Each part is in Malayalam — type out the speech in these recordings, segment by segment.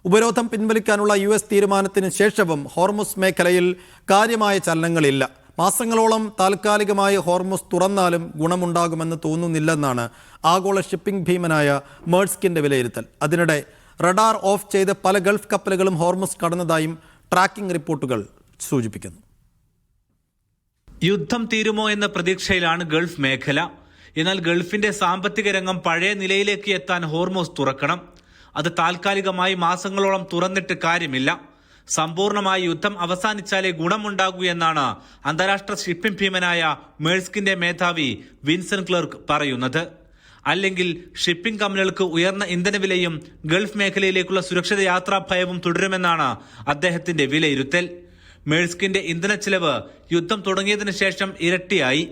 ഉപരോധം പിൻവലിക്കാനുള്ള US തീരുമാനത്തിന് ശേഷവും ഹോർമുസ് മേഖലയിൽ കാര്യമായ ചലനങ്ങളില്ല. മാസങ്ങളോളം താൽക്കാലികമായി ഹോർമുസ് തുറന്നാലും ഗുണമുണ്ടാകുമെന്ന് തോന്നുന്നില്ലെന്നാണ് ആഗോള ഷിപ്പിംഗ് ഭീമനായ മേഴ്സ്കിന്റെ വിലയിരുത്തൽ. അതിനിടെ റഡാർ ഓഫ് ചെയ്ത് പല ഗൾഫ് കപ്പലുകളും ഹോർമുസ് കടന്നതായും ട്രാക്കിംഗ് റിപ്പോർട്ടുകൾ സൂചിപ്പിക്കുന്നു. യുദ്ധം തീരുമോ എന്ന പ്രതീക്ഷയിലാണ് ഗൾഫ് മേഖല. എന്നാൽ ഗൾഫിന്റെ സാമ്പത്തിക രംഗം പഴയ നിലയിലേക്ക് എത്താൻ ഹോർമുസ് തുറക്കണം. അത് താൽക്കാലികമായി മാസങ്ങളോളം തുറന്നിട്ട് കാര്യമില്ല. സമ്പൂർണമായി യുദ്ധം അവസാനിച്ചാലേ ഗുണമുണ്ടാകൂ എന്നാണ് അന്താരാഷ്ട്ര ഷിപ്പിംഗ് ഭീമനായ മേഴ്സ്കിന്റെ മേധാവി വിൻസെന്റ് ക്ലർക്ക് പറയുന്നത്. അല്ലെങ്കിൽ ഷിപ്പിംഗ് കമ്പനികൾക്ക് ഉയർന്ന ഇന്ധനവിലയും ഗൾഫ് മേഖലയിലേക്കുള്ള സുരക്ഷിത യാത്രാ ഭയവും തുടരുമെന്നാണ് അദ്ദേഹത്തിന്റെ വിലയിരുത്തൽ. മേഴ്സ്കിന്റെ ഇന്ധന ചെലവ് യുദ്ധം തുടങ്ങിയതിനു ശേഷം ഇരട്ടിയായി.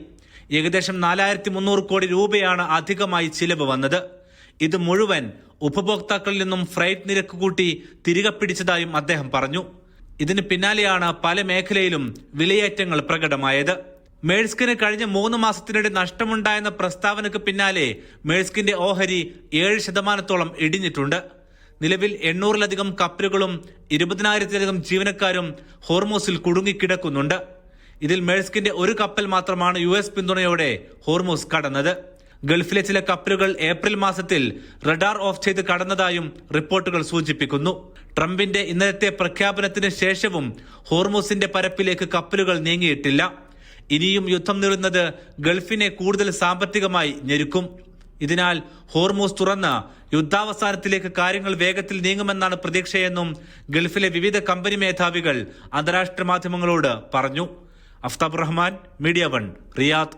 ഏകദേശം 4300 കോടി രൂപയാണ് അധികമായി ചിലവ് വന്നത്. ഇത് മുഴുവൻ ഉപഭോക്താക്കളിൽ നിന്നും ഫ്രൈറ്റ് നിരക്ക് കൂട്ടി തിരികെ പിടിച്ചതായും അദ്ദേഹം പറഞ്ഞു. ഇതിന് പിന്നാലെയാണ് പല മേഖലയിലും വിലയേറ്റങ്ങൾ പ്രകടമായത്. മേഴ്സ്കിന് കഴിഞ്ഞ 3 മാസത്തിനിടെ നഷ്ടമുണ്ടായെന്ന പ്രസ്താവനയ്ക്ക് പിന്നാലെ മേഴ്സ്കിന്റെ ഓഹരി 7% ഇടിഞ്ഞിട്ടുണ്ട്. നിലവിൽ 800-ലധികം കപ്പലുകളും 20,000-ലധികം ജീവനക്കാരും ഹോർമുസിൽ കുടുങ്ങിക്കിടക്കുന്നുണ്ട്. ഇതിൽ മേഴ്സ്കിന്റെ ഒരു കപ്പൽ മാത്രമാണ് US പിന്തുണയോടെ ഹോർമുസ് കടന്നത്. ഗൾഫിലെ ചില കപ്പലുകൾ ഏപ്രിൽ മാസത്തിൽ റഡാർ ഓഫ് ചെയ്ത് കടന്നതായും റിപ്പോർട്ടുകൾ സൂചിപ്പിക്കുന്നു. ട്രംപിന്റെ ഇന്നലത്തെ പ്രഖ്യാപനത്തിന് ശേഷവും ഹോർമുസിന്റെ പരപ്പിലേക്ക് കപ്പലുകൾ നീങ്ങിയിട്ടില്ല. ഇനിയും യുദ്ധം നീളുന്നത് ഗൾഫിനെ കൂടുതൽ സാമ്പത്തികമായി ഞെരുക്കും. ഇതിനാൽ ഹോർമുസ് തുറന്ന് യുദ്ധാവസാനത്തിലേക്ക് കാര്യങ്ങൾ വേഗത്തിൽ നീങ്ങുമെന്നാണ് പ്രതീക്ഷയെന്നും ഗൾഫിലെ വിവിധ കമ്പനി മേധാവികൾ അന്താരാഷ്ട്ര മാധ്യമങ്ങളോട് പറഞ്ഞു. Aftab Rahman, media 1, Riyadh.